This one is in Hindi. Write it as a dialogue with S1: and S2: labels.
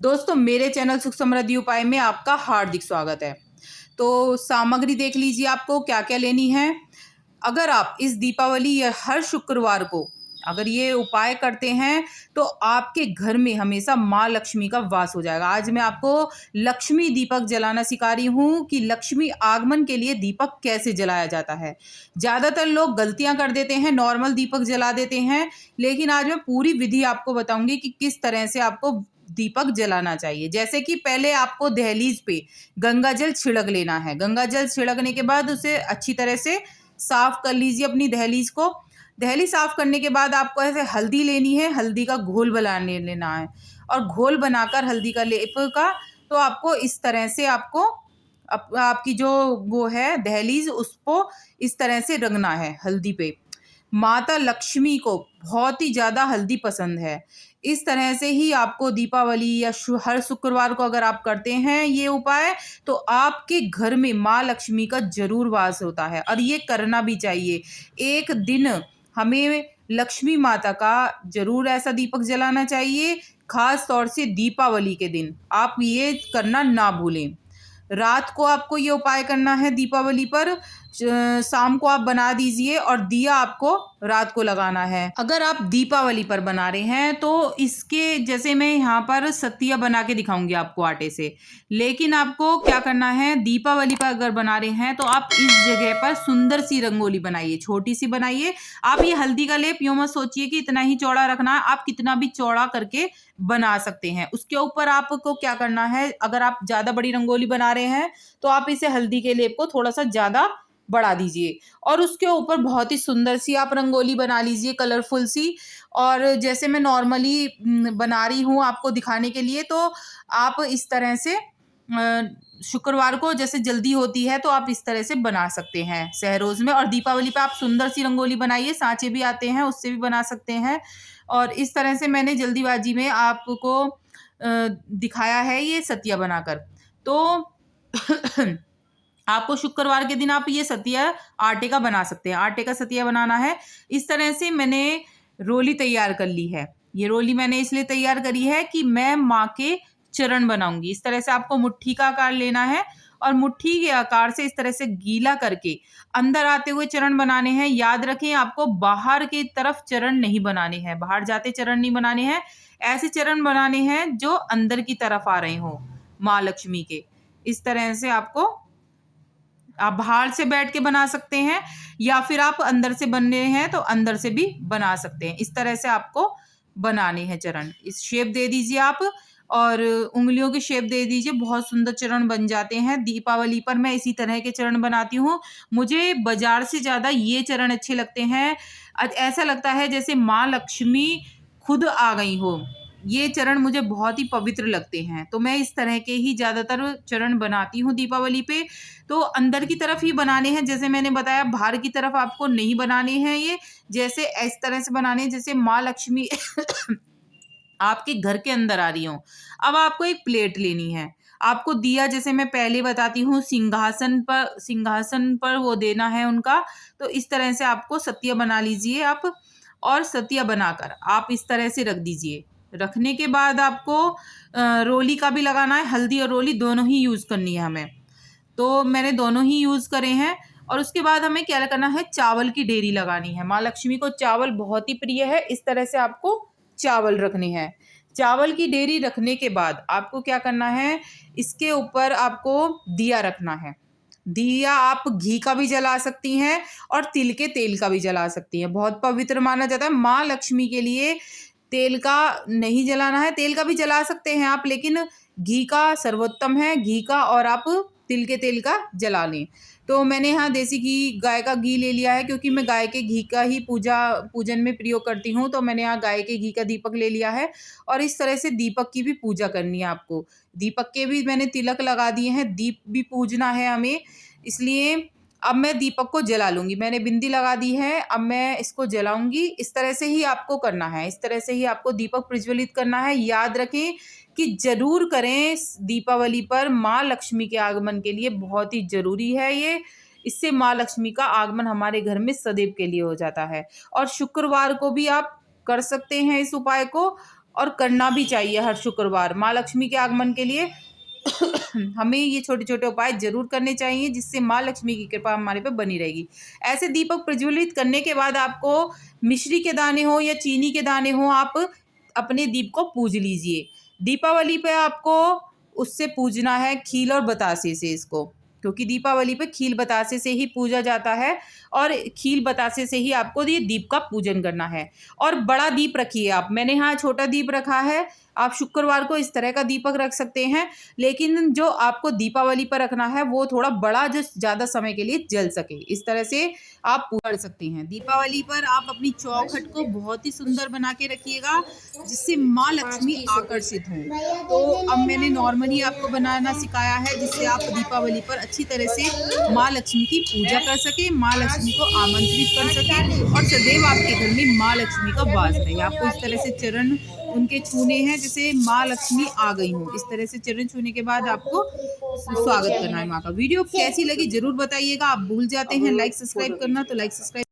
S1: दोस्तों, मेरे चैनल सुख समृद्धि उपाय में आपका हार्दिक स्वागत है। तो सामग्री देख लीजिए आपको क्या-क्या लेनी है। अगर आप इस दीपावली या हर शुक्रवार को अगर ये उपाय करते हैं, तो आपके घर में हमेशा माँ लक्ष्मी का वास हो जाएगा। आज मैं आपको लक्ष्मी दीपक जलाना सिखा रही हूँ कि लक्ष्मी आगमन के लिए दीपक कैसे जलाया जाता है। ज़्यादातर लोग गलतियाँ कर देते हैं, नॉर्मल दीपक जला देते हैं, लेकिन आज मैं पूरी विधि आपको बताऊँगी कि किस तरह से आपको दीपक जलाना चाहिए। जैसे कि पहले आपको दहलीज पे गंगा जल छिड़क लेना है। गंगा जल छिड़कने के बाद उसे अच्छी तरह से साफ कर लीजिए अपनी दहलीज को। दहलीज साफ करने के बाद आपको ऐसे हल्दी लेनी है, हल्दी का घोल बनाने लेना है और घोल बनाकर हल्दी का लेप का तो आपको इस तरह से आपको आपकी जो वो है दहलीज उसको इस तरह से रंगना है हल्दी पे। माता लक्ष्मी को बहुत ही ज़्यादा हल्दी पसंद है। इस तरह से ही आपको दीपावली या हर शुक्रवार को अगर आप करते हैं ये उपाय, तो आपके घर में माँ लक्ष्मी का ज़रूर वास होता है और ये करना भी चाहिए। एक दिन हमें लक्ष्मी माता का ज़रूर ऐसा दीपक जलाना चाहिए, ख़ास तौर से दीपावली के दिन। आप ये करना ना भूलें। रात को आपको ये उपाय करना है दीपावली पर। शाम को आप बना दीजिए और दिया आपको रात को लगाना है। अगर आप दीपावली पर बना रहे हैं तो इसके जैसे मैं यहाँ पर सत्तिया बना के दिखाऊंगी आपको आटे से, लेकिन आपको क्या करना है दीपावली पर अगर बना रहे हैं तो आप इस जगह पर सुंदर सी रंगोली बनाइए, छोटी सी बनाइए। आप ये हल्दी का लेप यूं मत सोचिए कि इतना ही चौड़ा रखना है, आप कितना भी चौड़ा करके बना सकते हैं। उसके ऊपर आपको क्या करना है, अगर आप ज़्यादा बड़ी रंगोली बना रहे हैं तो आप इसे हल्दी के लेप को थोड़ा सा ज़्यादा बढ़ा दीजिए और उसके ऊपर बहुत ही सुंदर सी आप रंगोली बना लीजिए, कलरफुल सी। और जैसे मैं नॉर्मली बना रही हूँ आपको दिखाने के लिए, तो आप इस तरह से शुक्रवार को जैसे जल्दी होती है तो आप इस तरह से बना सकते हैं सहरोज़ में। और दीपावली पे आप सुंदर सी रंगोली बनाइए, सांचे भी आते हैं उससे भी बना सकते हैं। और इस तरह से मैंने जल्दीबाजी में आपको दिखाया है ये सतिया बनाकर। तो आपको शुक्रवार के दिन आप ये सतिया आटे का बना सकते हैं। आटे का सतिया बनाना है। इस तरह से मैंने रोली तैयार कर ली है। ये रोली मैंने इसलिए तैयार करी है कि मैं माँ के चरण बनाऊंगी। इस तरह से आपको मुट्ठी का आकार लेना है और मुट्ठी के आकार से इस तरह से गीला करके अंदर आते हुए चरण बनाने हैं। याद रखें, आपको बाहर की तरफ चरण नहीं बनाने हैं, बाहर जाते चरण नहीं बनाने हैं। ऐसे चरण बनाने हैं जो अंदर की तरफ आ रहे हों माँ लक्ष्मी के। इस तरह से आपको आप बाहर से बैठ के बना सकते हैं या फिर आप अंदर से बनने हैं तो अंदर से भी बना सकते हैं। इस तरह से आपको बनाने हैं चरण। इस शेप दे दीजिए आप और उंगलियों की शेप दे दीजिए, बहुत सुंदर चरण बन जाते हैं। दीपावली पर मैं इसी तरह के चरण बनाती हूँ। मुझे बाजार से ज़्यादा ये चरण अच्छे लगते हैं। ऐसा लगता है जैसे माँ लक्ष्मी खुद आ गई हो। ये चरण मुझे बहुत ही पवित्र लगते हैं, तो मैं इस तरह के ही ज़्यादातर चरण बनाती हूँ दीपावली पे। तो अंदर की तरफ ही बनाने हैं, जैसे मैंने बताया बाहर की तरफ आपको नहीं बनाने हैं ये। जैसे इस तरह से बनाने हैं जैसे माँ लक्ष्मी आपके घर के अंदर आ रही हो। अब आपको एक प्लेट लेनी है। आपको दिया जैसे मैं पहले बताती हूँ सिंहासन पर वो देना है उनका। तो इस तरह से आपको सतिया बना लीजिए आप और सतिया बनाकर आप इस तरह से रख दीजिए। रखने के बाद आपको रोली का भी लगाना है, हल्दी और रोली दोनों ही यूज़ करनी है हमें। तो मैंने दोनों ही यूज़ करे हैं। और उसके बाद हमें क्या करना है, चावल की डेरी लगानी है। माँ लक्ष्मी को चावल बहुत ही प्रिय है। इस तरह से आपको चावल रखने हैं। चावल की डेरी रखने के बाद आपको क्या करना है, इसके ऊपर आपको दिया रखना है। दिया आप घी का भी जला सकती हैं और तिल के तेल का भी जला सकती हैं। बहुत पवित्र माना जाता है। माँ लक्ष्मी के लिए तेल का नहीं जलाना है, तेल का भी जला सकते हैं आप, लेकिन घी का सर्वोत्तम है। घी का और आप तिल के तेल का जला लें। तो मैंने यहाँ देसी घी, गाय का घी ले लिया है क्योंकि मैं गाय के घी का ही पूजन में प्रयोग करती हूँ। तो मैंने यहाँ गाय के घी का दीपक ले लिया है और इस तरह से दीपक की भी पूजा करनी है आपको। दीपक के भी मैंने तिलक लगा दिए हैं, दीप भी पूजना है हमें। इसलिए अब मैं दीपक को जला लूँगी। मैंने बिंदी लगा दी है, अब मैं इसको जलाऊँगी। इस तरह से ही आपको करना है, इस तरह से ही आपको दीपक प्रज्वलित करना है। याद रखें कि ज़रूर करें दीपावली पर, माँ लक्ष्मी के आगमन के लिए बहुत ही ज़रूरी है ये। इससे माँ लक्ष्मी का आगमन हमारे घर में सदैव के लिए हो जाता है। और शुक्रवार को भी आप कर सकते हैं इस उपाय को और करना भी चाहिए हर शुक्रवार। माँ लक्ष्मी के आगमन के लिए हमें ये छोटे छोटे उपाय जरूर करने चाहिए, जिससे माँ लक्ष्मी की कृपा हमारे पे बनी रहेगी। ऐसे दीपक प्रज्वलित करने के बाद आपको मिश्री के दाने हो या चीनी के दाने हो, आप अपने दीप को पूज लीजिए। दीपावली पे आपको उससे पूजना है खील और बतासे से इसको, क्योंकि दीपावली पे खील बतासे से ही पूजा जाता है और खील बतासे से ही आपको ये दीप का पूजन करना है। और बड़ा दीप रखिए आप, मैंने यहाँ छोटा दीप रखा है, आप शुक्रवार को इस तरह का दीपक रख सकते हैं, लेकिन जो आपको दीपावली पर रखना है वो थोड़ा बड़ा, जो ज़्यादा समय के लिए जल सके, इस तरह से आप कर सकते हैं। दीपावली पर आप अपनी चौखट को बहुत ही सुंदर बना के रखिएगा, जिससे माँ लक्ष्मी आकर्षित हों। तो अब मैंने नॉर्मली आपको बनाना सिखाया है, जिससे आप दीपावली पर अच्छी तरह से माँ लक्ष्मी की पूजा कर सके, माँ लक्ष्मी को आमंत्रित कर सके और सदैव आपके घर में माँ लक्ष्मी का वास रहे। आपको इस तरह से चरण उनके छूने हैं जैसे माँ लक्ष्मी आ गई हो। इस तरह से चरण छूने के बाद आपको स्वागत करना है माँ का। वीडियो कैसी लगी जरूर बताइएगा। आप भूल जाते हैं लाइक सब्सक्राइब करना, तो लाइक सब्सक्राइब